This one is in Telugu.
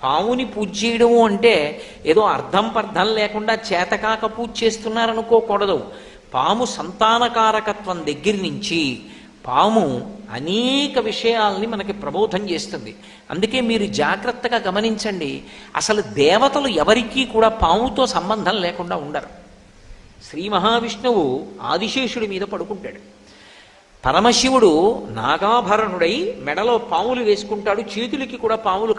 పాముని పూజ చేయడము అంటే ఏదో అర్థం పర్థం లేకుండా చేతకాక పూజ చేస్తున్నారనుకోకూడదు. పాము సంతానకారకత్వం దగ్గర నుంచి పాము అనేక విషయాల్ని మనకి ప్రబోధం చేస్తుంది. అందుకే మీరు జాగ్రత్తగా గమనించండి, అసలు దేవతలు ఎవరికీ కూడా పాముతో సంబంధం లేకుండా ఉండరు. శ్రీ మహావిష్ణువు ఆదిశేషుడి మీద పడుకుంటాడు. పరమశివుడు నాగాభరణుడై మెడలో పాములు వేసుకుంటాడు, చేతులకి కూడా పాములు